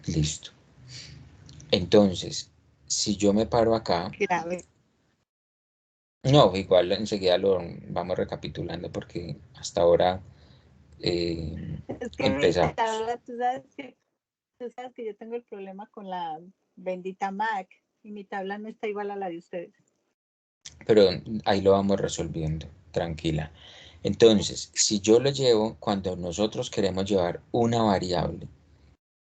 Listo. Entonces, si yo me paro acá, Grave. no, igual enseguida lo vamos recapitulando porque hasta ahora Es que mi empezamos. tabla, tú sabes que yo tengo el problema con la bendita Mac y mi tabla no está igual a la de ustedes. Pero ahí lo vamos resolviendo, tranquila. Entonces, si yo lo llevo, cuando nosotros queremos llevar una variable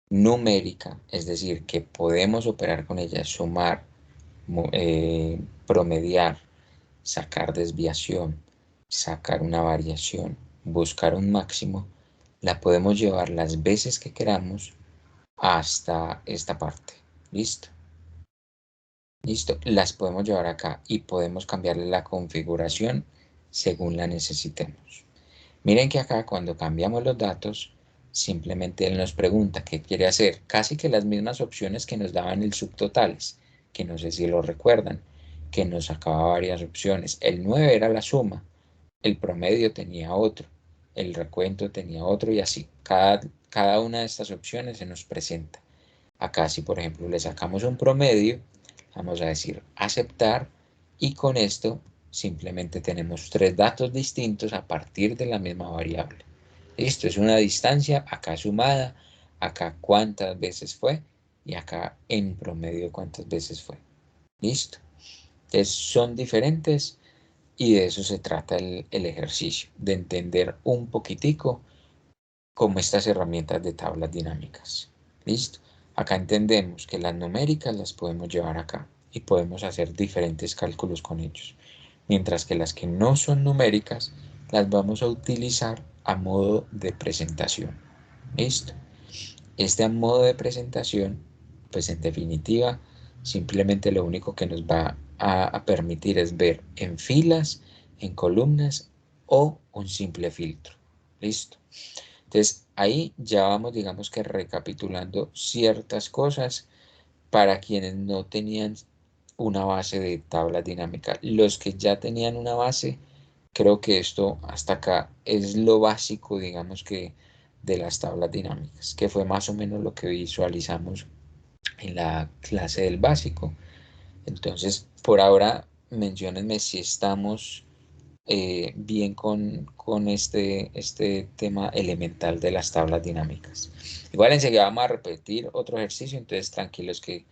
numérica, es decir, que podemos operar con ella, sumar, promediar, sacar desviación, sacar una variación, buscar un máximo, la podemos llevar las veces que queramos hasta esta parte. ¿Listo? Listo, las podemos llevar acá y podemos cambiarle la configuración según la necesitemos. Miren que acá cuando cambiamos los datos, simplemente él nos pregunta qué quiere hacer. Casi que las mismas opciones que nos daban el subtotales, que no sé si lo recuerdan, que nos sacaba varias opciones. El 9 era la suma, el promedio tenía otro, el recuento tenía otro y así. Cada una de estas opciones se nos presenta. Acá si por ejemplo le sacamos un promedio, vamos a decir aceptar y con esto simplemente tenemos tres datos distintos a partir de la misma variable. Esto es una distancia acá sumada, acá cuántas veces fue y acá en promedio cuántas veces fue. Listo. Entonces son diferentes y de eso se trata el ejercicio, de entender un poquitico como estas herramientas de tablas dinámicas. ¿Listo? Acá entendemos que las numéricas las podemos llevar acá y podemos hacer diferentes cálculos con ellos, mientras que las que no son numéricas las vamos a utilizar a modo de presentación. ¿Listo? Este a modo de presentación, pues en definitiva, simplemente lo único que nos va a permitir es ver en filas, en columnas o un simple filtro. ¿Listo? Entonces, ahí ya vamos, digamos que recapitulando ciertas cosas para quienes no tenían una base de tablas dinámicas. Los que ya tenían una base, creo que esto hasta acá es lo básico, digamos que de las tablas dinámicas, que fue más o menos lo que visualizamos en la clase del básico. Entonces, por ahora, menciónenme si estamos bien con este tema elemental de las tablas dinámicas. Igual enseguida vamos a repetir otro ejercicio, entonces tranquilos que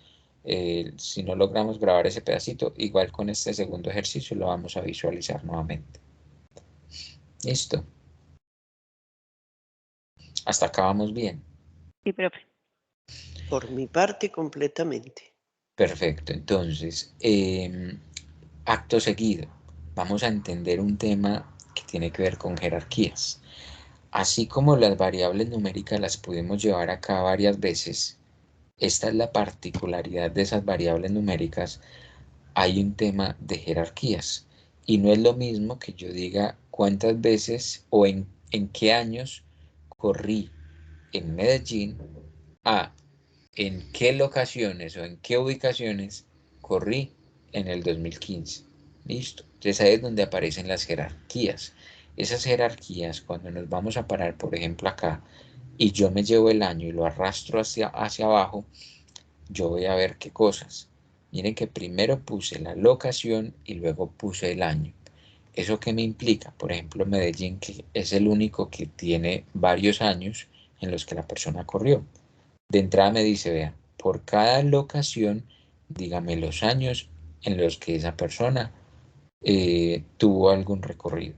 si no logramos grabar ese pedacito, igual con este segundo ejercicio lo vamos a visualizar nuevamente. Listo. Hasta acá vamos bien. Sí, profe. Por mi parte, completamente. Perfecto. Entonces, acto seguido, vamos a entender un tema que tiene que ver con jerarquías. Así como las variables numéricas las pudimos llevar acá varias veces, esta es la particularidad de esas variables numéricas. Hay un tema de jerarquías y no es lo mismo que yo diga cuántas veces o en qué años corrí en Medellín a en qué locaciones o en qué ubicaciones corrí en el 2015. Listo. Entonces ahí es donde aparecen las jerarquías. Esas jerarquías, cuando nos vamos a parar, por ejemplo, acá, y yo me llevo el año y lo arrastro hacia abajo, yo voy a ver qué cosas. Miren que primero puse la locación y luego puse el año. ¿Eso qué me implica? Por ejemplo, Medellín, que es el único que tiene varios años en los que la persona corrió. De entrada me dice, vea, por cada locación, dígame los años en los que esa persona tuvo algún recorrido.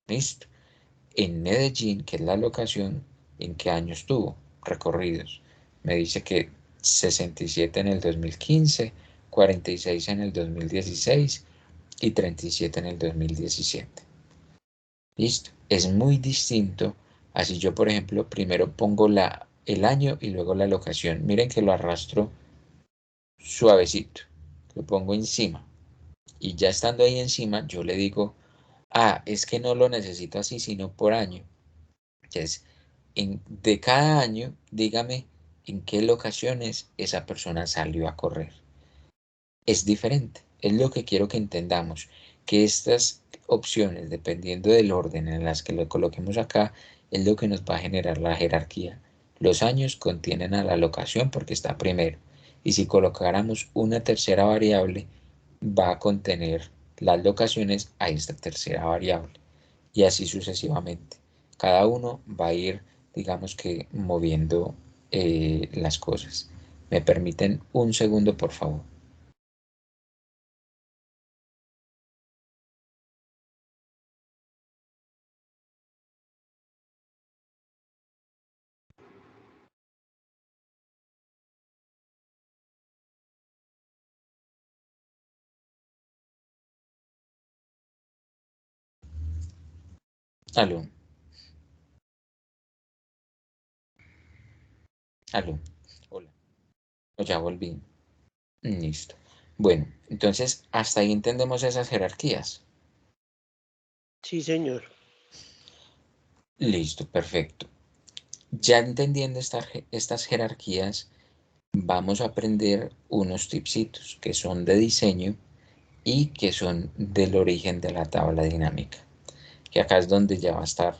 ¿Listo? En Medellín, que es la locación, ¿en qué años tuvo recorridos? Me dice que 67 en el 2015, 46 en el 2016 y 37 en el 2017. ¿Listo? Es muy distinto. Así yo, por ejemplo, primero pongo el año y luego la locación. Miren que lo arrastro suavecito. Lo pongo encima. Y ya estando ahí encima, yo le digo, ah, es que no lo necesito así, sino por año. Entonces, de cada año, dígame en qué locaciones esa persona salió a correr. Es diferente. Es lo que quiero que entendamos, que estas opciones, dependiendo del orden en las que lo coloquemos acá, es lo que nos va a generar la jerarquía. Los años contienen a la locación porque está primero. Y si colocáramos una tercera variable, va a contener las locaciones a esta tercera variable. Y así sucesivamente. Cada uno va a ir, digamos que, moviendo las cosas. ¿Me permiten un segundo, por favor? Aló, aló, hola, ya volví. Listo. Bueno, entonces hasta ahí entendemos esas jerarquías. Sí, señor. Listo, perfecto. Ya entendiendo estas jerarquías, vamos a aprender unos tipsitos que son de diseño y que son del origen de la tabla dinámica. Que acá es donde ya va a estar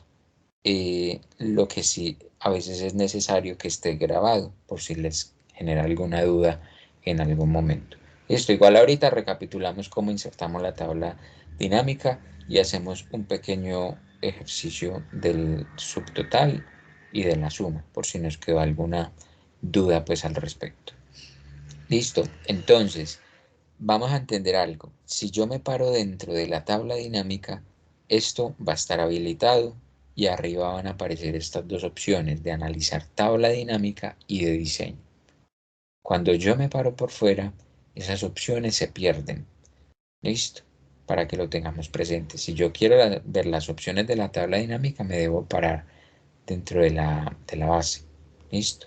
lo que sí a veces es necesario que esté grabado por si les genera alguna duda en algún momento. Esto igual ahorita recapitulamos cómo insertamos la tabla dinámica y hacemos un pequeño ejercicio del subtotal y de la suma por si nos quedó alguna duda pues al respecto. Listo, entonces vamos a entender algo. Si yo me paro dentro de la tabla dinámica, esto va a estar habilitado y arriba van a aparecer estas dos opciones de analizar tabla dinámica y de diseño. Cuando yo me paro por fuera, esas opciones se pierden. ¿Listo? Para que lo tengamos presente. Si yo quiero ver las opciones de la tabla dinámica, me debo parar dentro de la base. ¿Listo?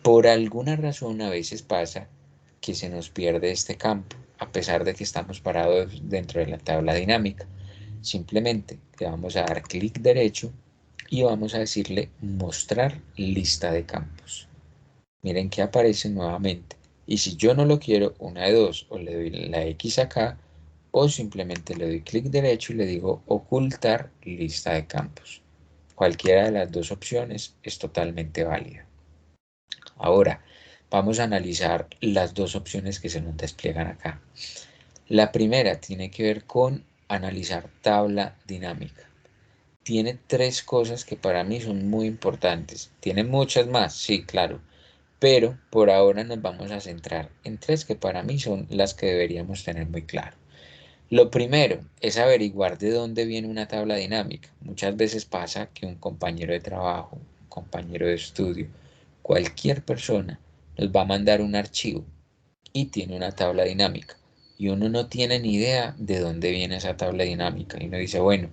Por alguna razón a veces pasa que se nos pierde este campo, a pesar de que estamos parados dentro de la tabla dinámica. Simplemente le vamos a dar clic derecho y vamos a decirle mostrar lista de campos. Miren que aparece nuevamente. Y si yo no lo quiero, una de dos, o le doy la X acá, o simplemente le doy clic derecho y le digo ocultar lista de campos. Cualquiera de las dos opciones es totalmente válida. Ahora, vamos a analizar las dos opciones que se nos despliegan acá. La primera tiene que ver con analizar tabla dinámica. Tiene tres cosas que para mí son muy importantes. Tiene muchas más, sí, claro, pero por ahora nos vamos a centrar en tres que para mí son las que deberíamos tener muy claro. Lo primero es averiguar de dónde viene una tabla dinámica. Muchas veces pasa que un compañero de trabajo, un compañero de estudio, cualquier persona nos va a mandar un archivo y tiene una tabla dinámica y uno no tiene ni idea de dónde viene esa tabla dinámica y uno dice, bueno,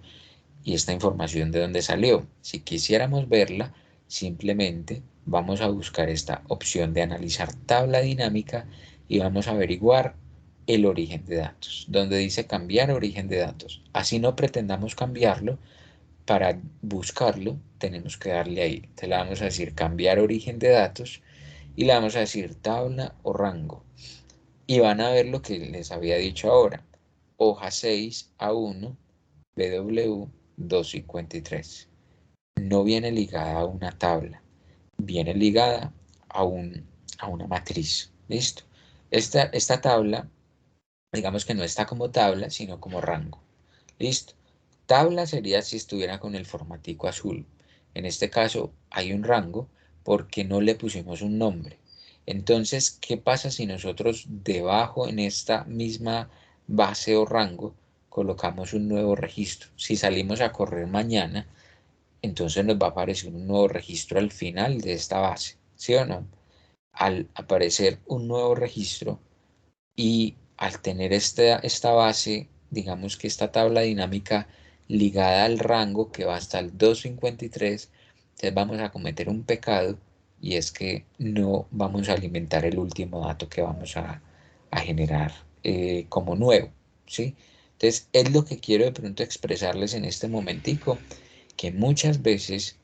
¿y esta información de dónde salió? Si quisiéramos verla, simplemente vamos a buscar esta opción de analizar tabla dinámica y vamos a averiguar el origen de datos, donde dice cambiar origen de datos. Así no pretendamos cambiarlo, para buscarlo tenemos que darle ahí. Te le vamos a decir cambiar origen de datos y le vamos a decir tabla o rango. Y van a ver lo que les había dicho ahora. Hoja 6 a 1 BW 253. No viene ligada a una tabla, viene ligada a una matriz. ¿Listo? Esta tabla, digamos que no está como tabla, sino como rango. ¿Listo? Tabla sería si estuviera con el formatico azul. En este caso hay un rango porque no le pusimos un nombre. Entonces, ¿qué pasa si nosotros debajo en esta misma base o rango colocamos un nuevo registro? Si salimos a correr mañana, entonces nos va a aparecer un nuevo registro al final de esta base, ¿sí o no? Al aparecer un nuevo registro y al tener esta base, digamos que esta tabla dinámica ligada al rango que va hasta el 253, entonces vamos a cometer un pecado y es que no vamos a alimentar el último dato que vamos a generar como nuevo, ¿sí? Entonces es lo que quiero de pronto expresarles en este momentico, que muchas veces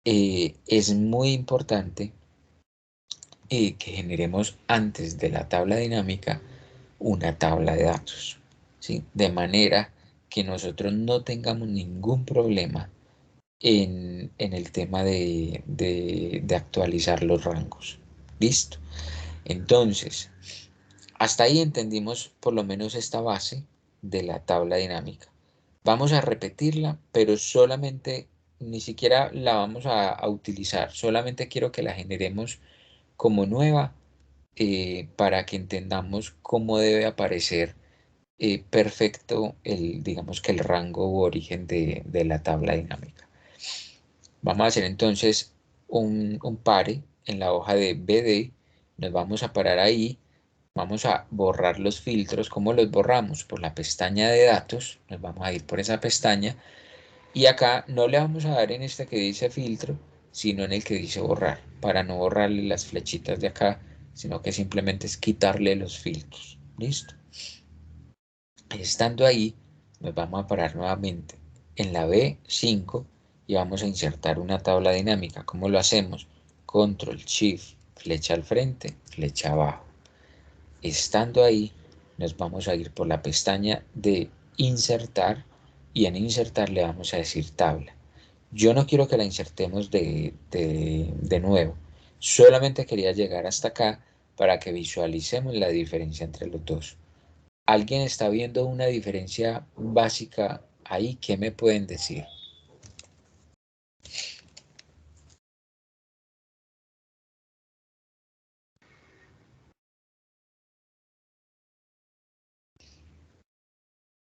es muy importante que generemos antes de la tabla dinámica una tabla de datos, ¿sí? De manera que nosotros no tengamos ningún problema en el tema de actualizar los rangos. ¿Listo? Entonces, hasta ahí entendimos por lo menos esta base de la tabla dinámica. Vamos a repetirla, pero solamente, ni siquiera la vamos a utilizar, solamente quiero que la generemos como nueva para que entendamos cómo debe aparecer perfecto digamos que el rango u origen de la tabla dinámica. Vamos a hacer entonces un pare en la hoja de BD, nos vamos a parar ahí, vamos a borrar los filtros. ¿Cómo los borramos? Por la pestaña de datos, nos vamos a ir por esa pestaña y acá no le vamos a dar en este que dice filtro, sino en el que dice borrar, para no borrarle las flechitas de acá, sino que simplemente es quitarle los filtros. ¿Listo? Estando ahí, nos vamos a parar nuevamente en la B5 y vamos a insertar una tabla dinámica. ¿Cómo lo hacemos? Control, Shift, flecha al frente, flecha abajo. Estando ahí, nos vamos a ir por la pestaña de insertar y en insertar le vamos a decir tabla. Yo no quiero que la insertemos de nuevo, solamente quería llegar hasta acá para que visualicemos la diferencia entre los dos. ¿Alguien está viendo una diferencia básica ahí? ¿Qué me pueden decir?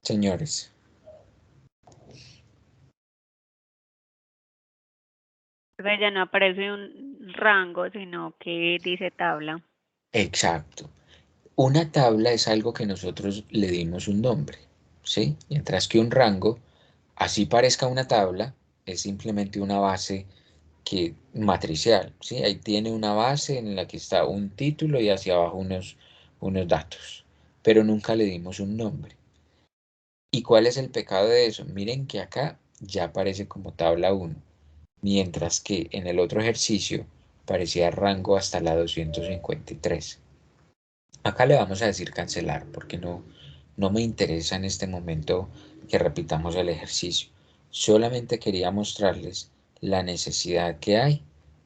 Señores, Ya no aparece un rango, sino que dice tabla. exacto. Una tabla es algo que nosotros le dimos un nombre, ¿sí? Mientras que un rango, así parezca una tabla, es simplemente una base matricial, ¿sí? Ahí tiene una base en la que está un título y hacia abajo unos datos, pero nunca le dimos un nombre. ¿Y cuál es el pecado de eso? Miren que acá ya aparece como tabla 1, mientras que en el otro ejercicio parecía rango hasta la 253. Acá le vamos a decir cancelar porque no me interesa en este momento que repitamos el ejercicio. Solamente quería mostrarles la necesidad que hay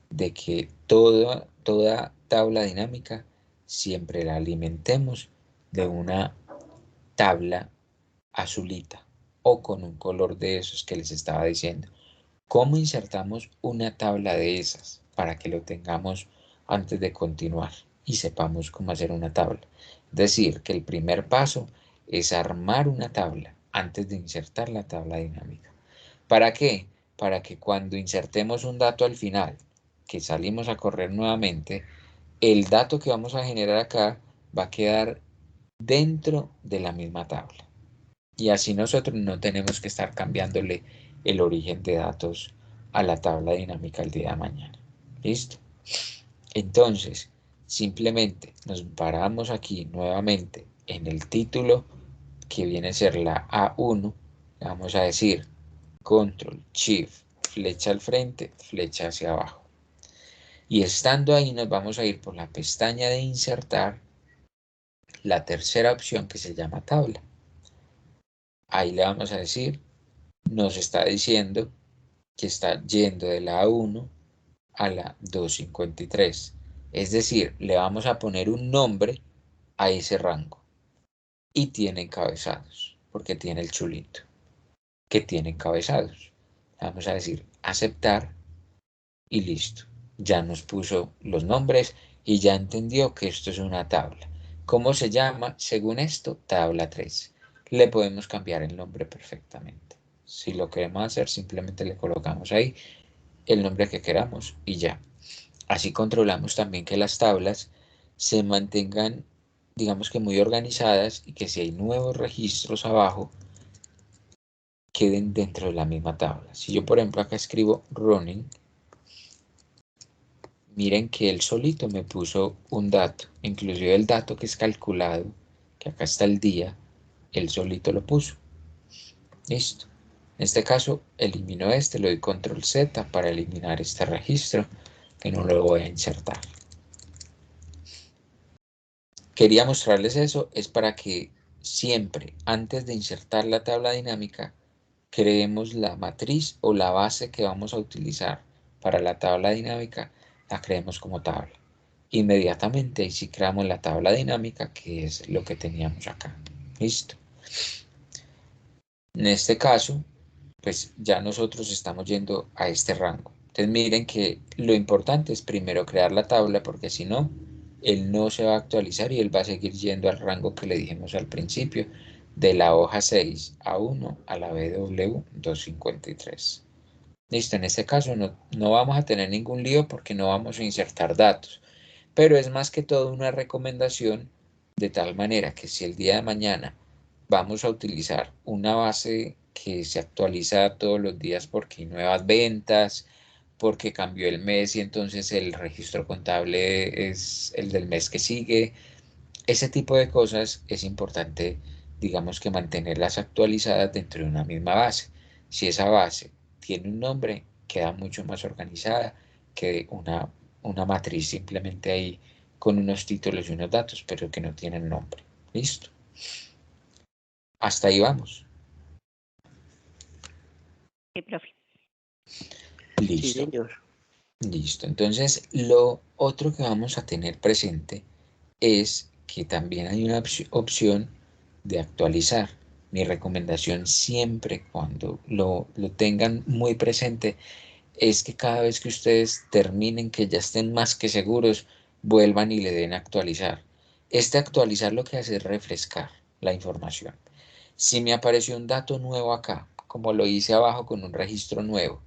de que toda tabla dinámica siempre la alimentemos de una tabla azulita o con un color de esos que les estaba diciendo. ¿Cómo insertamos una tabla de esas para que lo tengamos antes de continuar y sepamos cómo hacer una tabla? Es decir, que el primer paso es armar una tabla antes de insertar la tabla dinámica. ¿Para qué? Para que cuando insertemos un dato al final, que salimos a correr nuevamente, el dato que vamos a generar acá va a quedar dentro de la misma tabla. Y así nosotros no tenemos que estar cambiándole el origen de datos a la tabla dinámica el día de mañana. ¿Listo? Entonces, simplemente nos paramos aquí nuevamente en el título que viene a ser la A1. Le vamos a decir Control, Shift, flecha al frente, flecha hacia abajo. Y estando ahí nos vamos a ir por la pestaña de insertar la tercera opción que se llama tabla. Ahí le vamos a decir, nos está diciendo que está yendo de la A1 a la 253. Es decir, le vamos a poner un nombre a ese rango. Y tiene encabezados, porque tiene el chulito, que tiene encabezados. Le vamos a decir aceptar y listo. Ya nos puso los nombres y ya entendió que esto es una tabla. ¿Cómo se llama? Según esto, tabla 3. Le podemos cambiar el nombre perfectamente. Si lo queremos hacer, simplemente le colocamos ahí el nombre que queramos y ya. Así controlamos también que las tablas se mantengan, digamos que muy organizadas y que si hay nuevos registros abajo, queden dentro de la misma tabla. Si yo, por ejemplo, acá escribo running, miren que él solito me puso un dato, inclusive el dato que es calculado, que acá está el día, él solito lo puso. Listo. En este caso, elimino este, le doy control Z para eliminar este registro, que no lo voy a insertar. Quería mostrarles eso, es para que siempre, antes de insertar la tabla dinámica, creemos la matriz o la base que vamos a utilizar para la tabla dinámica, la creemos como tabla. Inmediatamente ahí sí creamos la tabla dinámica, que es lo que teníamos acá. ¿Listo? En este caso, pues ya nosotros estamos yendo a este rango. Entonces miren que lo importante es primero crear la tabla, porque si no, él no se va a actualizar y él va a seguir yendo al rango que le dijimos al principio, de la hoja 6 a 1 a la BW 253. Listo, en este caso no vamos a tener ningún lío porque no vamos a insertar datos, pero es más que todo una recomendación, de tal manera que si el día de mañana vamos a utilizar una base que se actualiza todos los días porque hay nuevas ventas, porque cambió el mes y entonces el registro contable es el del mes que sigue, ese tipo de cosas es importante, digamos, que mantenerlas actualizadas dentro de una misma base. Si esa base tiene un nombre, queda mucho más organizada que una matriz simplemente ahí con unos títulos y unos datos, pero que no tienen nombre. ¿Listo? Hasta ahí vamos. Sí, profe. Sí, Listo. señor. Listo. Entonces, lo otro que vamos a tener presente es que también hay una opción de actualizar. Mi recomendación siempre cuando lo tengan muy presente es que cada vez que ustedes terminen, que ya estén más que seguros, vuelvan y le den a actualizar. Este actualizar lo que hace es refrescar la información. Si me apareció un dato nuevo acá, como lo hice abajo con un registro nuevo,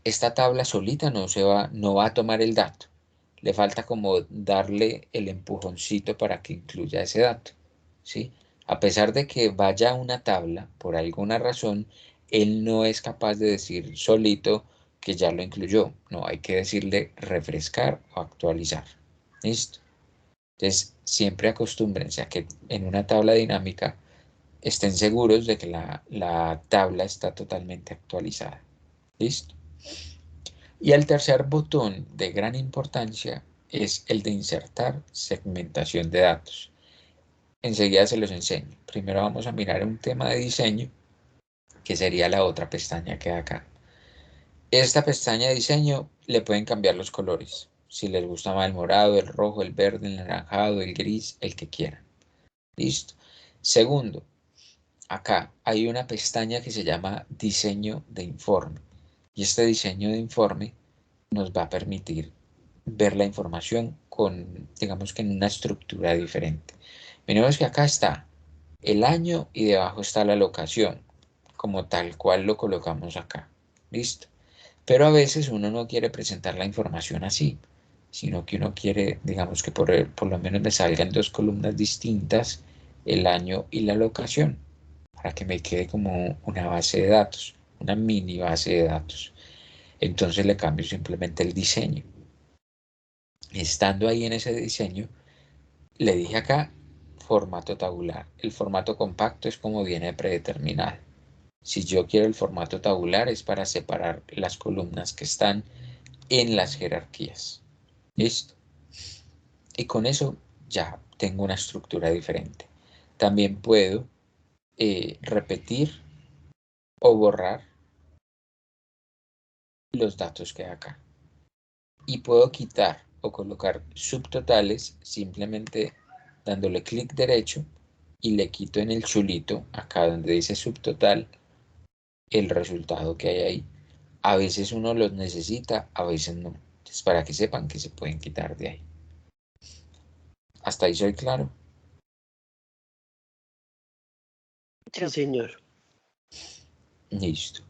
esta tabla solita no va a tomar el dato. Le falta como darle el empujoncito para que incluya ese dato, ¿sí? A pesar de que vaya a una tabla, por alguna razón, él no es capaz de decir solito que ya lo incluyó. No, hay que decirle refrescar o actualizar. ¿Listo? Entonces, siempre acostúmbrense a que en una tabla dinámica estén seguros de que la tabla está totalmente actualizada. ¿Listo? Y el tercer botón de gran importancia es el de insertar segmentación de datos. Enseguida se los enseño. Primero vamos a mirar un tema de diseño, que sería la otra pestaña que hay acá. Esta pestaña de diseño le pueden cambiar los colores. Si les gusta más el morado, el rojo, el verde, el naranjado, el gris, el que quieran. Listo. Segundo, acá hay una pestaña que se llama diseño de informe. Y este diseño de informe nos va a permitir ver la información con, digamos que en una estructura diferente. Miremos que acá está el año y debajo está la locación, como tal cual lo colocamos acá. Listo. Pero a veces uno no quiere presentar la información así, sino que uno quiere, digamos que por lo menos me salgan dos columnas distintas, el año y la locación, para que me quede como una base de datos, una mini base de datos. Entonces le cambio simplemente el diseño. Estando ahí en ese diseño, le dije acá formato tabular. El formato compacto es como viene predeterminado. Si yo quiero el formato tabular es para separar las columnas que están en las jerarquías. ¿Listo? Y con eso ya tengo una estructura diferente. También puedo repetir o borrar los datos que hay acá. Y puedo quitar o colocar subtotales simplemente dándole clic derecho y le quito en el chulito, acá donde dice subtotal, el resultado que hay ahí. A veces uno los necesita, a veces no. Entonces, para que sepan que se pueden quitar de ahí. Hasta ahí soy claro. Sí, señor. Listo.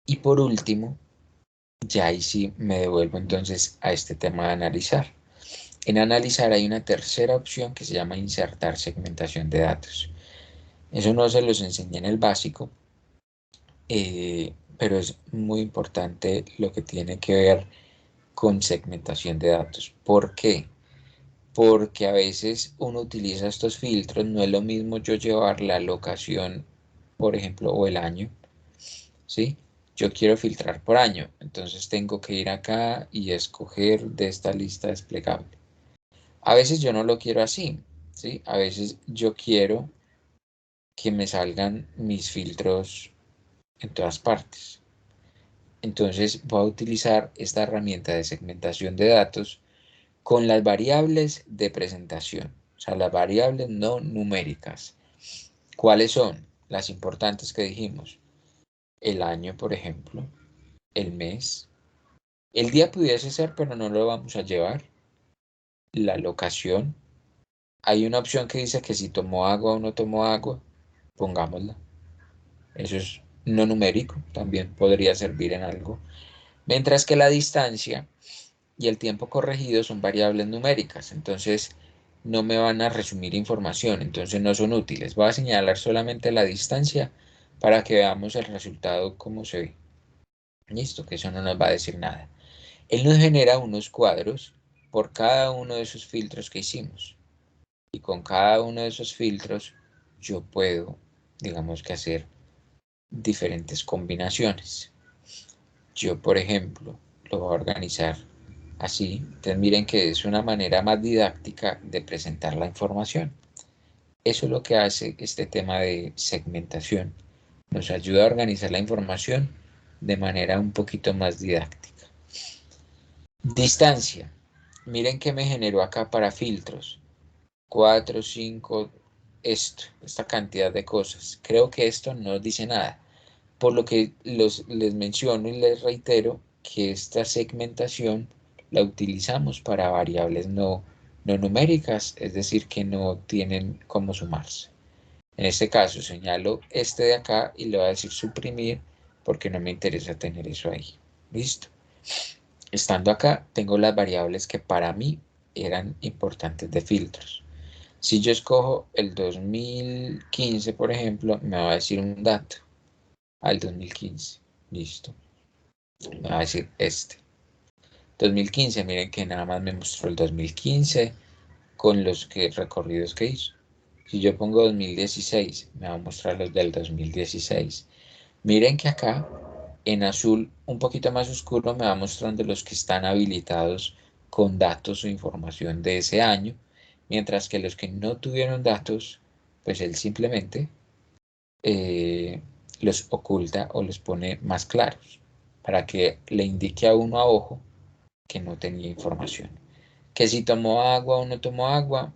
Y por último, ya ahí sí me devuelvo entonces a este tema de analizar. En analizar hay una tercera opción que se llama insertar segmentación de datos. Eso no se los enseñé en el básico, pero es muy importante lo que tiene que ver con segmentación de datos. ¿Por qué? Porque a veces uno utiliza estos filtros, no es lo mismo yo llevar la locación, por ejemplo, o el año, ¿sí? Yo quiero filtrar por año, entonces tengo que ir acá y escoger de esta lista desplegable. A veces yo no lo quiero así, ¿sí? A veces yo quiero que me salgan mis filtros en todas partes. Entonces voy a utilizar esta herramienta de segmentación de datos con las variables de presentación, o sea, las variables no numéricas. ¿Cuáles son? Las importantes que dijimos. El año, por ejemplo, el mes. El día pudiese ser, pero no lo vamos a llevar. La locación. Hay una opción que dice que si tomó agua o no tomó agua, pongámosla. Eso es no numérico, también podría servir en algo. Mientras que la distancia y el tiempo corregido son variables numéricas, entonces no me van a resumir información, entonces no son útiles. Voy a señalar solamente la distancia para que veamos el resultado como se ve. Listo, que eso no nos va a decir nada. Él nos genera unos cuadros por cada uno de esos filtros que hicimos. Y con cada uno de esos filtros yo puedo, digamos que hacer diferentes combinaciones. Yo, por ejemplo, lo voy a organizar así. Entonces miren que es una manera más didáctica de presentar la información. Eso es lo que hace este tema de segmentación. Nos ayuda a organizar la información de manera un poquito más didáctica. Distancia. Miren que me generó acá para filtros. 4, 5, esta cantidad de cosas. Creo que esto no dice nada. Por lo que les menciono y les reitero que esta segmentación la utilizamos para variables no numéricas, es decir, que no tienen cómo sumarse. En este caso señalo este de acá y le voy a decir suprimir porque no me interesa tener eso ahí. ¿Listo? Estando acá, tengo las variables que para mí eran importantes de filtros. Si yo escojo el 2015, por ejemplo, me va a decir un dato al 2015. Listo. Me va a decir este. 2015, miren que nada más me mostró el 2015 con los recorridos que hizo. Si yo pongo 2016, me va a mostrar los del 2016. Miren que acá en azul un poquito más oscuro me va mostrando los que están habilitados con datos o información de ese año, mientras que los que no tuvieron datos, pues él simplemente los oculta o los pone más claros para que le indique a uno a ojo que no tenía información. Que si tomó agua o no tomó agua,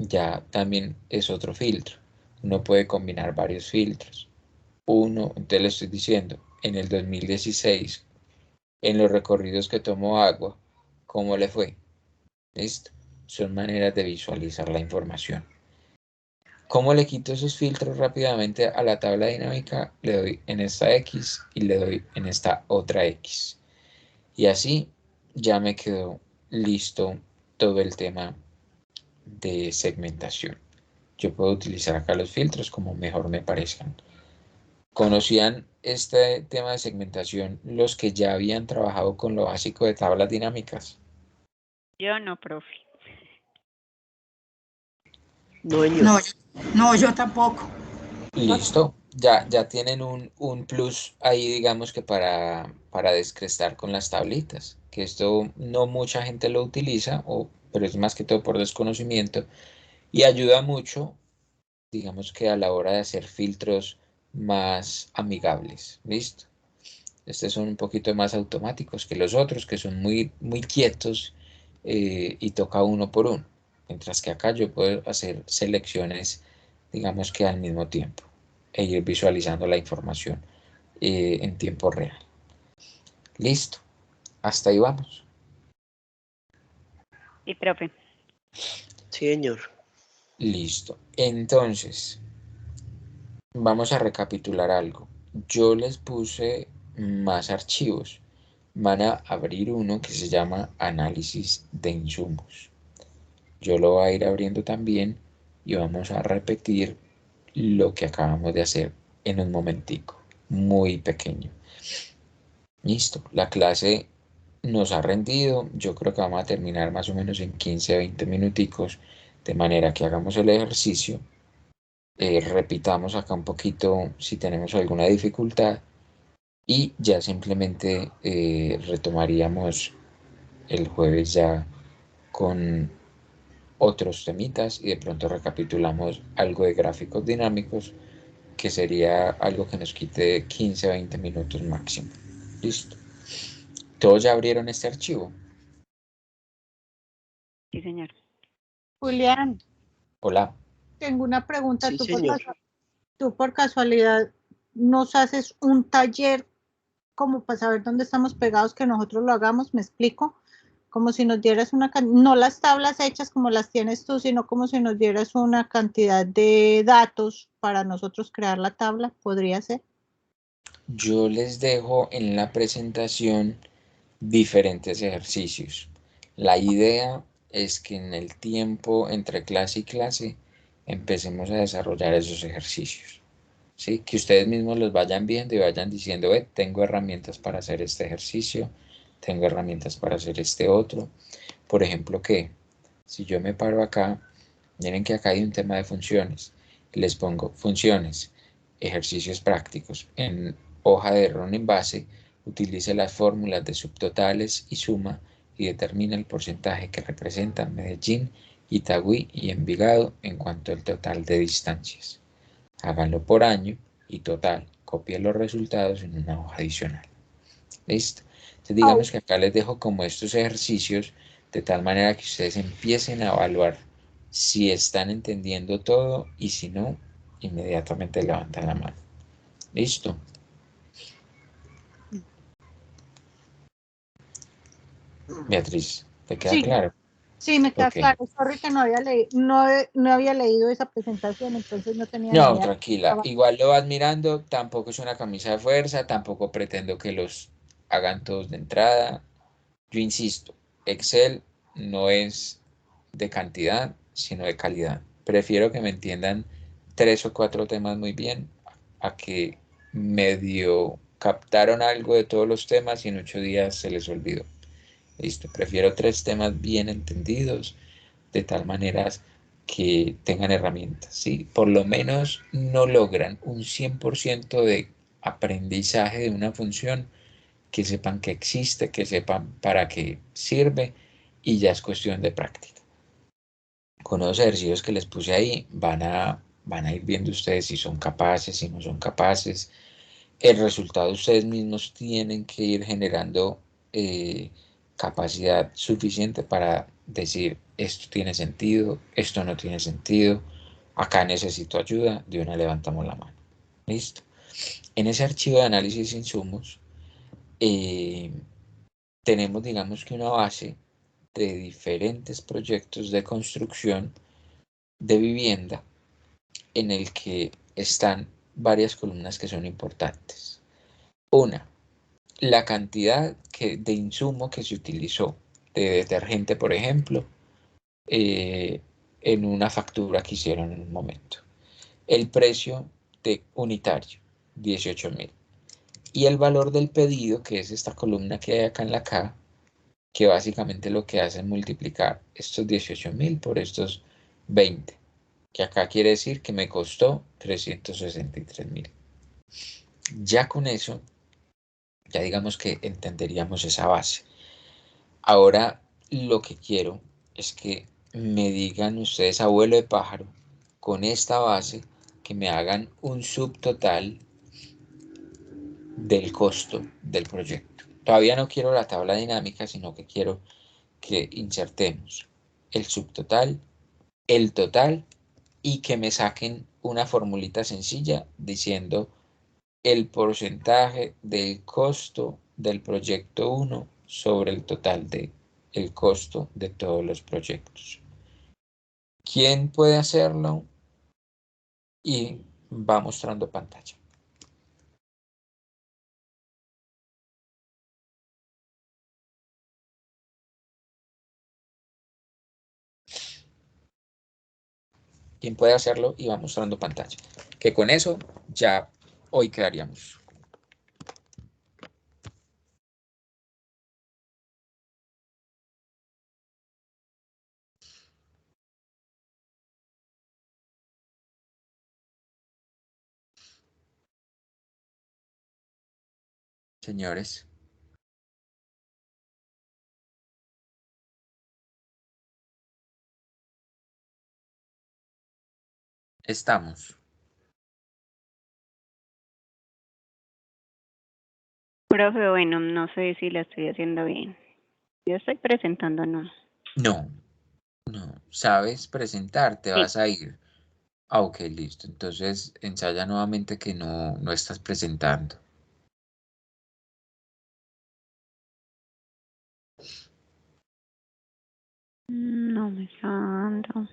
ya también es otro filtro. Uno puede combinar varios filtros. Entonces le estoy diciendo, en el 2016, en los recorridos que tomó agua, ¿cómo le fue? ¿Listo? Son maneras de visualizar la información. ¿Cómo le quito esos filtros rápidamente a la tabla dinámica? Le doy en esta X y le doy en esta otra X. Y así ya me quedó listo todo el tema de segmentación. Yo puedo utilizar acá los filtros como mejor me parezcan. ¿Conocían este tema de segmentación los que ya habían trabajado con lo básico de tablas dinámicas? Yo no, profe. No, señor. No, yo tampoco. Listo, ya tienen un plus ahí, digamos que para descrestar con las tablitas, que esto no mucha gente lo utiliza, pero es más que todo por desconocimiento y ayuda mucho, digamos que a la hora de hacer filtros más amigables, ¿listo? Estos son un poquito más automáticos que los otros, que son muy, muy quietos y toca uno por uno, mientras que acá yo puedo hacer selecciones, digamos que al mismo tiempo e ir visualizando la información en tiempo real. Listo, hasta ahí vamos. Y profe. Sí, señor. Listo, entonces vamos a recapitular algo. Yo les puse más archivos. Van a abrir uno que se llama análisis de insumos. Yo lo voy a ir abriendo también y vamos a repetir lo que acabamos de hacer en un momentico, muy pequeño. Listo, la clase nos ha rendido, yo creo que vamos a terminar más o menos en 15-20 minuticos, de manera que hagamos el ejercicio, repitamos acá un poquito si tenemos alguna dificultad y ya simplemente retomaríamos el jueves ya con otros temitas y de pronto recapitulamos algo de gráficos dinámicos que sería algo que nos quite 15 a 20 minutos máximo. Listo. ¿Todos ya abrieron este archivo? Sí, señor. Julián, Hola. tengo una pregunta. Sí, señor. ¿Tú por casualidad nos haces un taller como para saber dónde estamos pegados, que nosotros lo hagamos? ¿Me explico? Como si nos dieras no las tablas hechas como las tienes tú, sino como si nos dieras una cantidad de datos para nosotros crear la tabla, ¿podría ser? Yo les dejo en la presentación diferentes ejercicios. La idea es que en el tiempo entre clase y clase empecemos a desarrollar esos ejercicios. ¿Sí? Que ustedes mismos los vayan viendo y vayan diciendo, tengo herramientas para hacer este ejercicio, tengo herramientas para hacer este otro. Por ejemplo, que si yo me paro acá, miren que acá hay un tema de funciones. Les pongo funciones, ejercicios prácticos. En hoja de ron en base, utilice las fórmulas de subtotales y suma y determina el porcentaje que representan Medellín, Itagüí y Envigado en cuanto al total de distancias. Háganlo por año y total. Copien los resultados en una hoja adicional. ¿Listo? Entonces digamos que acá les dejo como estos ejercicios de tal manera que ustedes empiecen a evaluar si están entendiendo todo y si no, inmediatamente levantan la mano. ¿Listo? Beatriz, ¿te queda Sí, claro? sí, me queda Ok. claro. Sorry que no había leído esa presentación, entonces no tenía ni No, idea. tranquila. Igual lo vas mirando, tampoco es una camisa de fuerza, tampoco pretendo que los hagan todos de entrada. Yo insisto, Excel no es de cantidad, sino de calidad. Prefiero que me entiendan 3 o 4 temas muy bien a que medio captaron algo de todos los temas y en 8 días se les olvidó. Listo, prefiero 3 temas bien entendidos, de tal manera que tengan herramientas, ¿sí? Por lo menos no logran un 100% de aprendizaje de una función, que sepan que existe, que sepan para qué sirve y ya es cuestión de práctica. Con los ejercicios que les puse ahí van a ir viendo ustedes si son capaces, si no son capaces. El resultado ustedes mismos tienen que ir generando capacidad suficiente para decir esto tiene sentido, esto no tiene sentido, acá necesito ayuda, de una levantamos la mano. ¿Listo? En ese archivo de análisis de insumos eh, tenemos, digamos que una base de diferentes proyectos de construcción de vivienda en el que están varias columnas que son importantes. Una, la cantidad de insumo que se utilizó de detergente, por ejemplo, eh, en una factura que hicieron en un momento. El precio de unitario, 18.000. Y el valor del pedido, que es esta columna que hay acá en la K, que básicamente lo que hace es multiplicar estos 18.000 por estos 20, que acá quiere decir que me costó 363.000. Ya con eso, ya digamos que entenderíamos esa base. Ahora lo que quiero es que me digan ustedes, abuelo de pájaro, con esta base, que me hagan un subtotal del costo del proyecto. Todavía no quiero la tabla dinámica, sino que quiero que insertemos el subtotal, el total y que me saquen una formulita sencilla diciendo el porcentaje del costo del proyecto 1 sobre el total de el costo de todos los proyectos. ¿Quién puede hacerlo? Y va mostrando pantalla. ¿Quién puede hacerlo? Y va mostrando pantalla. Que con eso ya hoy quedaríamos. Señores, estamos. Profe, bueno, no sé si la estoy haciendo bien. Yo estoy presentando, ¿no? No, no. ¿Sabes presentar? Te Sí. vas a ir. Ah, ok, listo. Entonces ensaya nuevamente que no estás presentando. No me está dando.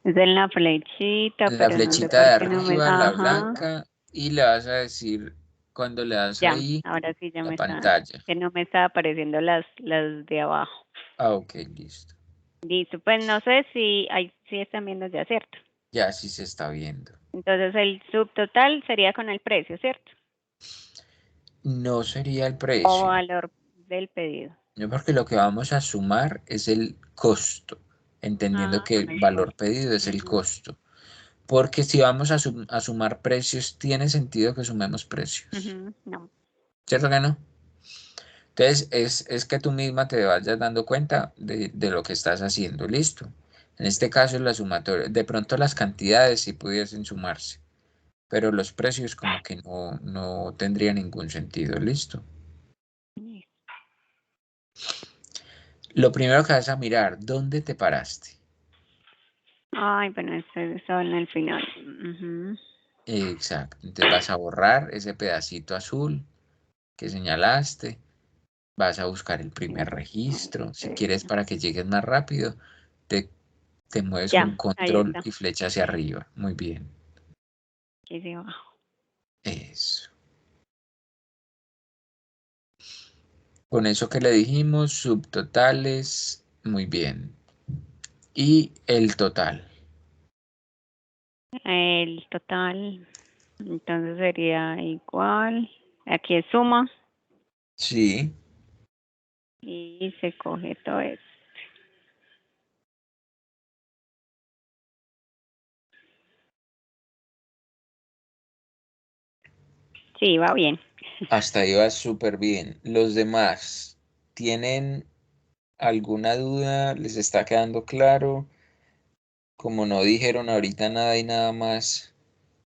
Es en la flechita, La pero no sé flechita de por qué no me... arriba, la Ajá, blanca, y le vas a decir cuando le das ya, ahí ahora sí ya la me está... pantalla. Que no me está apareciendo las de abajo. Ah, ok, listo. Listo, pues no sé si ahí sí están viendo ya, ¿cierto? Ya sí se está viendo. Entonces el subtotal sería con el precio, ¿cierto? No sería el O precio, valor del pedido. no, porque lo que vamos a sumar es el costo, entendiendo Ah, que con el el valor costo. pedido es el Ujú. costo. Porque si vamos a sumar precios, tiene sentido que sumemos precios. Ujú, no. ¿Cierto que no? Entonces, es que tú misma te vayas dando cuenta de lo que estás haciendo. Listo. En este caso es la sumatoria. De pronto las cantidades sí pudiesen sumarse, pero los precios como que no tendría ningún sentido. Listo. Lo primero que vas a mirar, ¿dónde te paraste? Ay, bueno, eso en el final. Ujú. Exacto. Entonces vas a borrar ese pedacito azul que señalaste. Vas a buscar el primer registro. Si quieres para que llegues más rápido, te mueves con Ya, ahí control está. y flecha hacia arriba. Muy bien. Aquí sí abajo. Eso. Con eso que le dijimos, subtotales, muy bien. Y el total. El total, entonces sería igual. Aquí es suma Sí. y se coge todo eso. Sí, va bien. Hasta ahí va súper bien. Los demás, ¿tienen alguna duda? ¿Les está quedando claro? Como no dijeron ahorita nada y nada más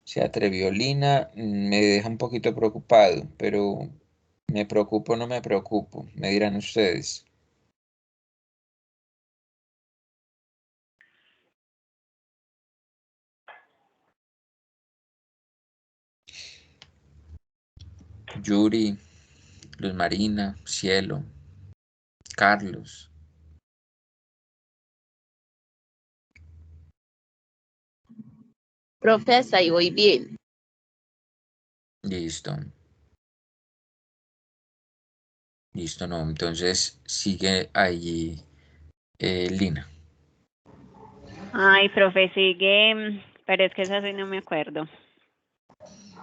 se atrevió Lina, me deja un poquito preocupado, pero ¿me preocupo o no me preocupo? Me dirán ustedes. Yuri, Luz Marina, Cielo, Carlos. Profe, hasta ahí voy bien. Listo. Listo, no. Entonces sigue allí Lina. Ay, profe, sigue, pero es que esa sí no me acuerdo.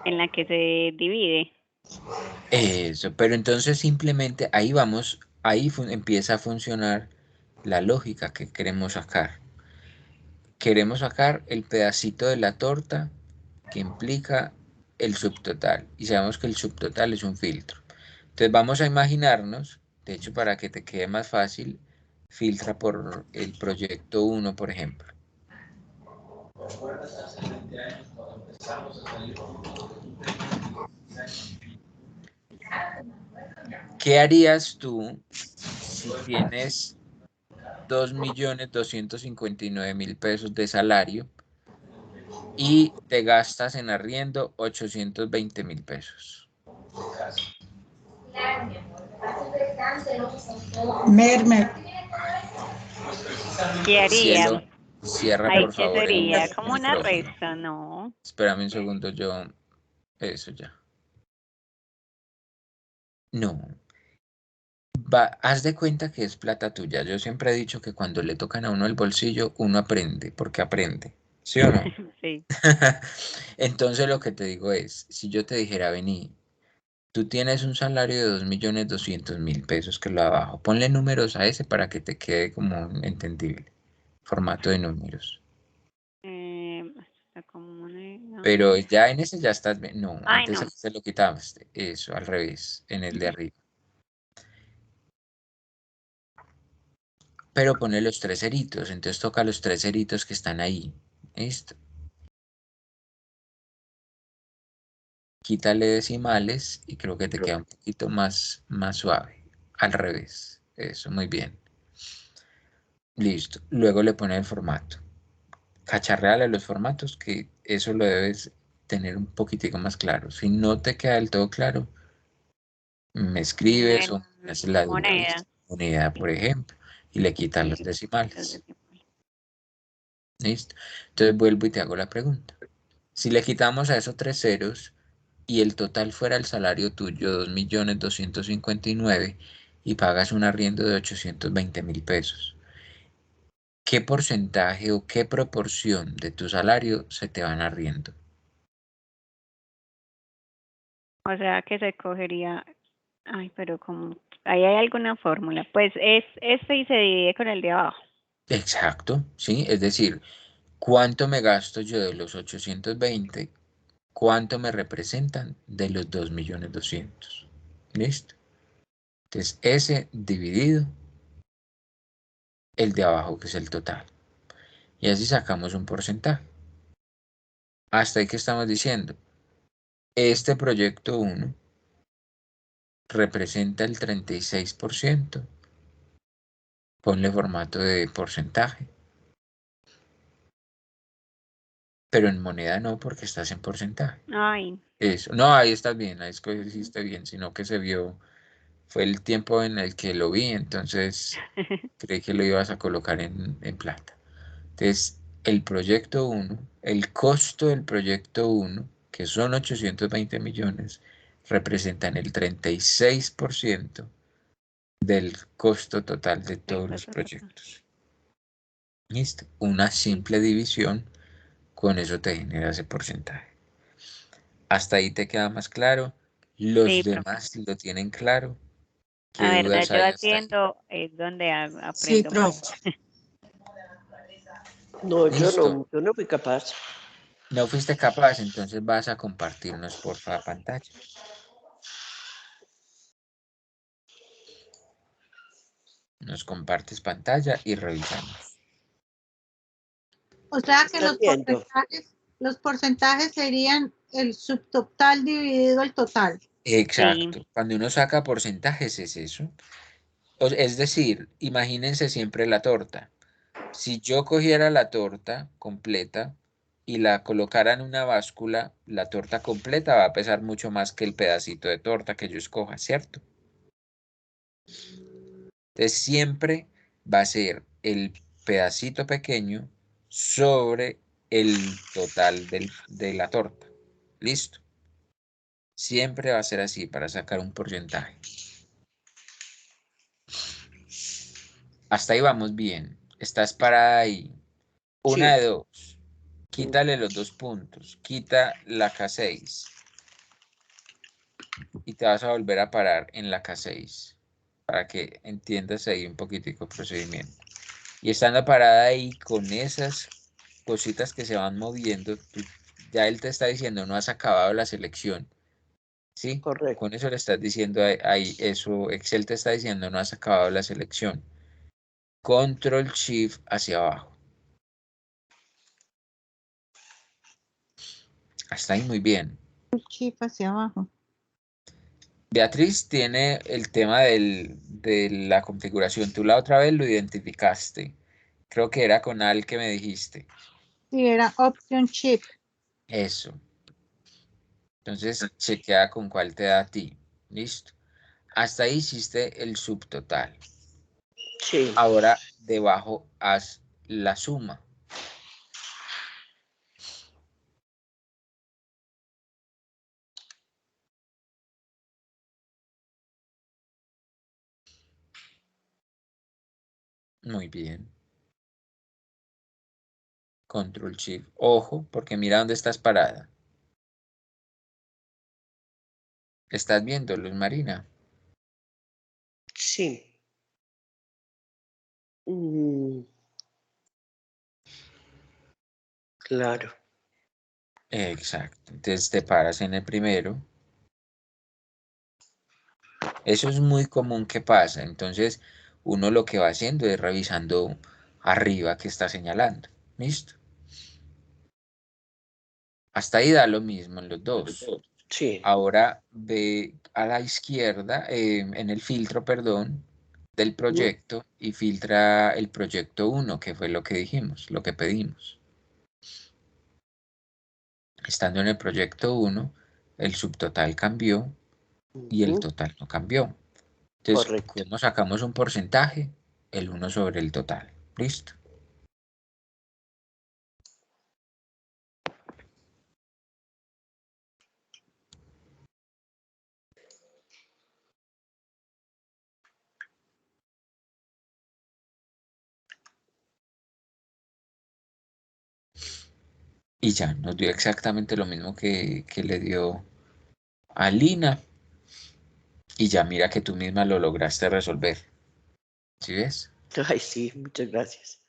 En la que se divide. Eso, pero entonces simplemente ahí vamos, ahí empieza a funcionar la lógica que queremos sacar. Queremos sacar el pedacito de la torta que implica el subtotal y sabemos que el subtotal es un filtro. Entonces vamos a imaginarnos, de hecho para que te quede más fácil, filtra por el proyecto 1, por ejemplo. ¿Qué harías tú si tienes 2.259.000 pesos de salario y te gastas en arriendo 820.000 pesos? Mermer. ¿Qué haría? Cielo, cierra Ahí por qué favor el sería, como una micrófono. resta, ¿no? Espérame un segundo, yo... Eso ya. No. Haz de cuenta que es plata tuya. Yo siempre he dicho que cuando le tocan a uno el bolsillo, uno aprende, porque aprende. ¿Sí o no? Sí. Entonces lo que te digo es, si yo te dijera, vení, tú tienes un salario de 2.200.000 pesos que lo abajo, ponle números a ese para que te quede como entendible. Formato de números. Está como Pero ya en ese ya estás bien. No, Ay, antes no. se lo quitabas. Eso, al revés, en el de arriba. Pero pone los tres ceritos, entonces toca los tres ceritos que están ahí. ¿Listo? quítale decimales y creo que te queda un poquito más suave. Al revés. Eso, muy bien. Listo. Luego le pone el formato. Cacharreale los formatos, que eso lo debes tener un poquitico más claro. Si no te queda del todo claro, me escribes o me haces la duda. Moneda. Unidad, por ejemplo, y le quitas los Los decimales. decimales. ¿Listo? Entonces vuelvo y te hago la pregunta. Si le quitamos a esos 3 ceros y el total fuera el salario tuyo, 2.259.000, y pagas un arriendo de 820.000 pesos, ¿qué porcentaje o qué proporción de tu salario se te van arriendo? O sea que se cogería, ay, pero como, ahí hay alguna fórmula. Pues es este y se divide con el de abajo. Exacto, ¿sí? Es decir, ¿cuánto me gasto yo de los 820? ¿Cuánto me representan de los 2.200.000? ¿Listo? Entonces, ese dividido el de abajo, que es el total. Y así sacamos un porcentaje. Hasta ahí que estamos diciendo. Este proyecto 1 representa el 36%. Ponle formato de porcentaje. Pero en moneda no, porque estás en porcentaje. Ay, Eso. No, ahí estás bien, ahí escogiste bien, sino que se vio, fue el tiempo en el que lo vi, entonces creí que lo ibas a colocar en plata. Entonces, el proyecto 1, el costo del proyecto 1, que son 820 millones, representan el 36% del costo total de todos los proyectos. ¿Listo? Una simple división, con eso te genera ese porcentaje. ¿Hasta ahí te queda más claro? ¿Los sí, demás lo tienen claro? la ¿Qué verdad, dudas yo hay hasta ahí? haciendo es donde Sí, aprendo más. profe. No, Listo. yo no fui capaz. ¿No fuiste capaz? Entonces vas a compartirnos, porfa, pantalla. Nos compartes pantalla y revisamos. O sea ¿Qué que estás viendo? los porcentajes serían el subtotal dividido el total. Sí, Exacto. Cuando uno saca porcentajes es eso. Es decir, imagínense siempre la torta. Si yo cogiera la torta completa y la colocara en una báscula, la torta completa va a pesar mucho más que el pedacito de torta que yo escoja, ¿cierto? Entonces siempre va a ser el pedacito pequeño sobre el total de la torta. ¿Listo? Siempre va a ser así para sacar un porcentaje. Hasta ahí vamos bien. Estás parada ahí. Una Sí. de dos. Quítale los 2 puntos. Quita la K6. Y te vas a volver a parar en la K6. Para que entiendas ahí un poquitico el procedimiento. Y estando parada ahí con esas cositas que se van moviendo, ya él te está diciendo, no has acabado la selección. ¿Sí? Correcto. Con eso le estás diciendo ahí, eso, Excel te está diciendo, no has acabado la selección. Control Shift hacia abajo. Hasta ahí muy bien. El chip hacia abajo. Beatriz tiene el tema de la configuración. Tú la otra vez lo identificaste. Creo que era con Al que me dijiste. Sí, era option chip. Eso. Entonces, chequea con cuál te da a ti. ¿Listo? Hasta ahí hiciste el subtotal. Sí. Ahora debajo haz la suma. Muy bien. Control Shift. Ojo, porque mira dónde estás parada. ¿Estás viendo, Luz Marina? Sí. Mm, claro. Exacto. Entonces te paras en el primero. Eso es muy común que pasa. Entonces, uno lo que va haciendo es revisando arriba que está señalando. ¿Listo? Hasta ahí da lo mismo en los dos. Sí. Ahora ve a la izquierda, en el filtro, perdón, del proyecto y filtra el proyecto 1, que fue lo que dijimos, lo que pedimos. Estando en el proyecto 1, el subtotal cambió y el total no cambió. Entonces, Correcto. ¿cómo sacamos un porcentaje? El 1 sobre el total. ¿Listo? Y ya, nos dio exactamente lo mismo que le dio a Lina. Y ya mira que tú misma lo lograste resolver. ¿Sí ves? Ay, sí, muchas gracias.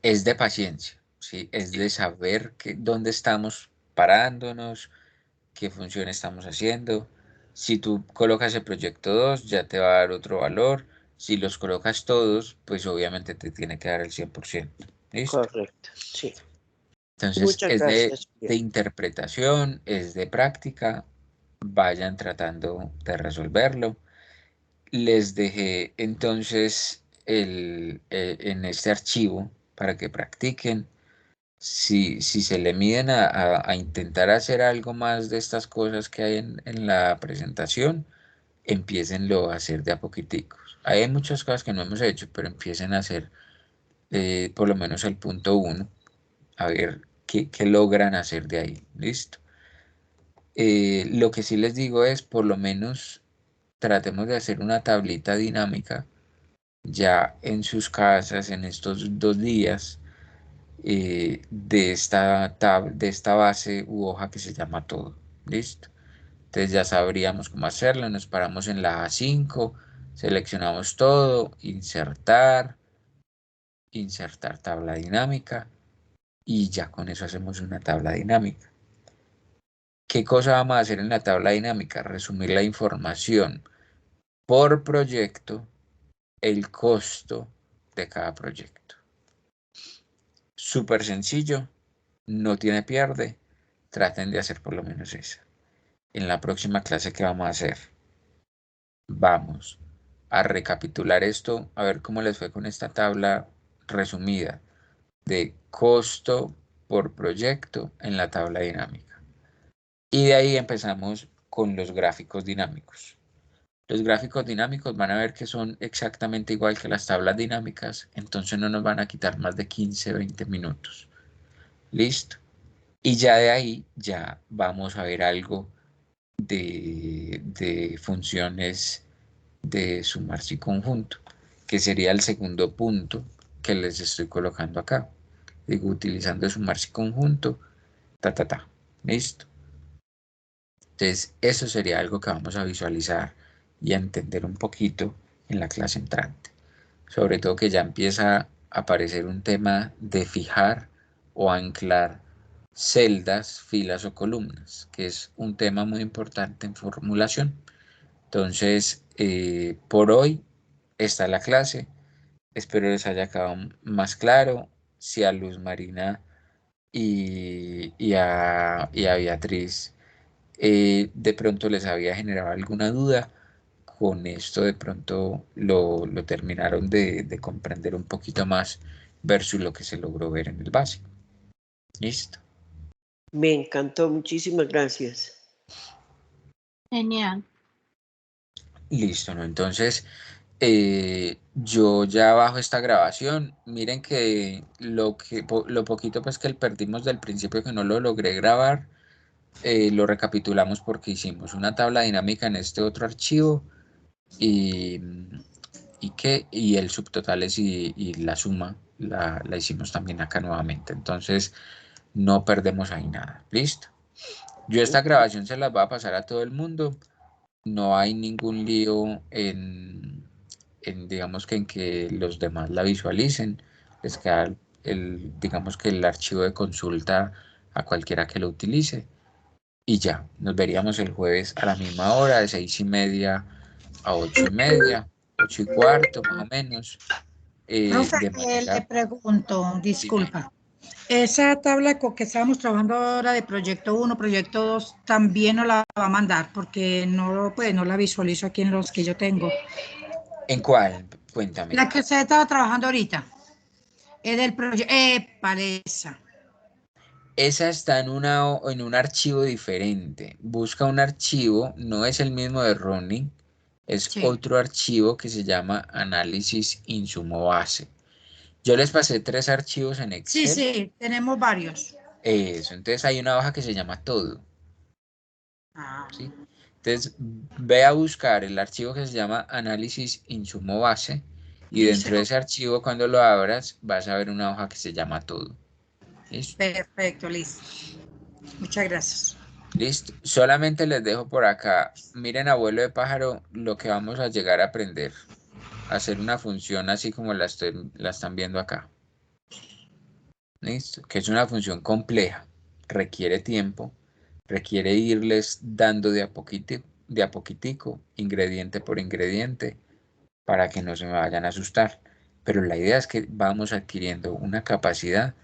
Es de paciencia, ¿sí? Es de saber dónde estamos parándonos, qué función estamos haciendo. Si tú colocas el proyecto 2, ya te va a dar otro valor. Si los colocas todos, pues obviamente te tiene que dar el 100%. ¿Listo? Correcto, sí. Entonces, Muchas es gracias. de interpretación, es de práctica. Vayan tratando de resolverlo. Les dejé entonces en este archivo para que practiquen. Si se le miden a intentar hacer algo más de estas cosas que hay en la presentación, empiecenlo a hacer de a poquiticos. Hay muchas cosas que no hemos hecho, pero empiecen a hacer por lo menos el punto 1, a ver qué logran hacer de ahí. ¿Listo? Lo que sí les digo es, por lo menos, tratemos de hacer una tablita dinámica ya en sus casas en estos 2 días, de esta base u hoja que se llama todo. ¿Listo? Entonces ya sabríamos cómo hacerlo. Nos paramos en la A5, seleccionamos todo, insertar tabla dinámica y ya con eso hacemos una tabla dinámica. ¿Qué cosa vamos a hacer en la tabla dinámica? Resumir la información por proyecto, el costo de cada proyecto. Súper sencillo, no tiene pierde. Traten de hacer por lo menos eso. En la próxima clase, ¿qué vamos a hacer? Vamos a recapitular esto, a ver cómo les fue con esta tabla resumida de costo por proyecto en la tabla dinámica. Y de ahí empezamos con los gráficos dinámicos. Los gráficos dinámicos van a ver que son exactamente igual que las tablas dinámicas, entonces no nos van a quitar más de 15-20 minutos. ¿Listo? Y ya de ahí ya vamos a ver algo de funciones de sumarse y conjunto, que sería el segundo punto que les estoy colocando acá. Digo, utilizando sumarse y conjunto, ¿listo? Entonces, eso sería algo que vamos a visualizar y a entender un poquito en la clase entrante. Sobre todo que ya empieza a aparecer un tema de fijar o anclar celdas, filas o columnas, que es un tema muy importante en formulación. Entonces, por hoy está la clase. Espero les haya quedado más claro. Si a Luz Marina y a Beatriz de pronto les había generado alguna duda, con esto de pronto lo terminaron de comprender un poquito más versus lo que se logró ver en el básico. ¿Listo? Me encantó, muchísimas gracias. Genial. Listo, ¿no? Entonces, yo ya bajo esta grabación. Miren que lo poquito pues que perdimos del principio que no lo logré grabar, lo recapitulamos porque hicimos una tabla dinámica en este otro archivo y el subtotales y la suma la hicimos también acá nuevamente. Entonces, no perdemos ahí nada. ¿Listo? Yo esta grabación se las voy a pasar a todo el mundo. No hay ningún lío digamos que en que los demás la visualicen. Les queda digamos que el archivo de consulta a cualquiera que lo utilice. Y ya, nos veríamos el jueves a la misma hora, de 6:30 a 8:30, 8:15 más o menos. Profe, De le manera, pregunto, dime. disculpa. Esa tabla con que estábamos trabajando ahora de proyecto 1, proyecto 2, también nos la va a mandar porque no, pues, no la visualizo aquí en los que yo tengo. ¿En cuál? Cuéntame. La que usted estaba trabajando ahorita es del proyecto, esa. Esa está en un archivo diferente. Busca un archivo, no es el mismo de Ronnie, es Sí, otro archivo que se llama análisis insumo base. Yo les pasé 3 archivos en sí, Excel. sí, tenemos varios. Eso, entonces hay una hoja que se llama todo, Ah, ¿sí? Entonces ve a buscar el archivo que se llama análisis insumo base y dentro de listo, ese archivo cuando lo abras vas a ver una hoja que se llama todo. ¿Listo? perfecto, listo. Muchas gracias. Listo. Solamente les dejo por acá. Miren, abuelo de pájaro, lo que vamos a llegar a aprender. Hacer una función así como la están viendo acá. ¿Listo? Que es una función compleja. Requiere tiempo. Requiere irles dando de a poquitico, ingrediente por ingrediente, para que no se me vayan a asustar. Pero la idea es que vamos adquiriendo una capacidad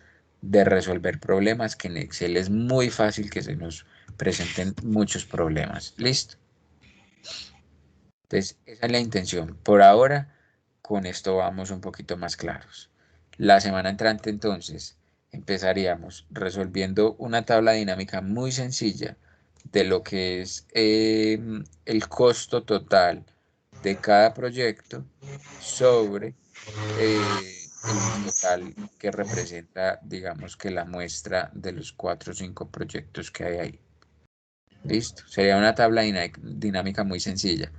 de resolver problemas que en Excel es muy fácil que se nos presenten muchos problemas. ¿Listo? Entonces, esa es la intención. Por ahora, con esto vamos un poquito más claros. La semana entrante, entonces, empezaríamos resolviendo una tabla dinámica muy sencilla de lo que es el costo total de cada proyecto sobre el total que representa, digamos que la muestra de los 4 o 5 proyectos que hay ahí. Listo. Sería una tabla dinámica muy sencilla.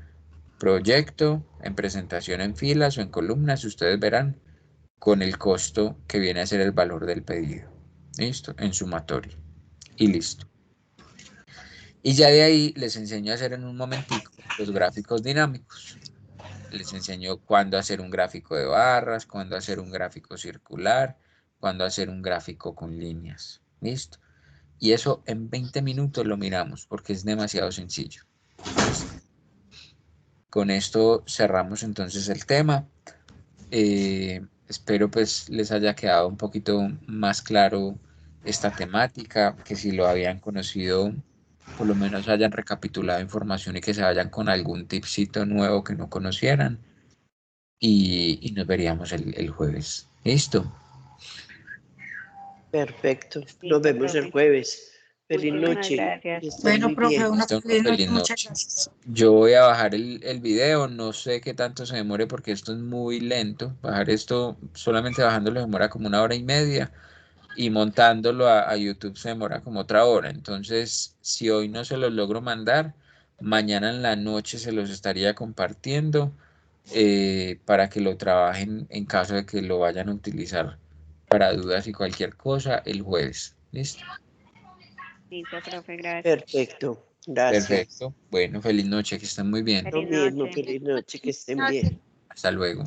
Proyecto en presentación en filas o en columnas, ustedes verán con el costo que viene a ser el valor del pedido. Listo, en sumatorio. Y listo. Y ya de ahí les enseño a hacer en un momentico los gráficos dinámicos. Les enseño cuándo hacer un gráfico de barras, cuándo hacer un gráfico circular, cuándo hacer un gráfico con líneas. Listo. Y eso en 20 minutos lo miramos porque es demasiado sencillo. ¿Listo? Con esto cerramos entonces el tema. Espero pues les haya quedado un poquito más claro esta temática, que si lo habían conocido, por lo menos hayan recapitulado información y que se vayan con algún tipcito nuevo que no conocieran. Y nos veríamos el jueves. ¿Listo? Perfecto. Nos Listo, vemos el profe. jueves. Feliz Muchísimas noche. gracias. Que estén Bueno, muy profe, bien. una Listo, feliz noche, feliz muchas noche. gracias. Yo voy a bajar el video, no sé qué tanto se demore porque esto es muy lento. Bajar esto, solamente bajándolo demora como 1 hora y media y montándolo a YouTube se demora como otra hora. Entonces, si hoy no se los logro mandar, mañana en la noche se los estaría compartiendo para que lo trabajen en caso de que lo vayan a utilizar para dudas y cualquier cosa el jueves. ¿Listo? Listo, profe, gracias. Perfecto. Gracias. Perfecto. Bueno, feliz noche, que estén muy bien. Lo Feliz mismo. noche. Feliz noche. Que estén Gracias. bien. Hasta luego.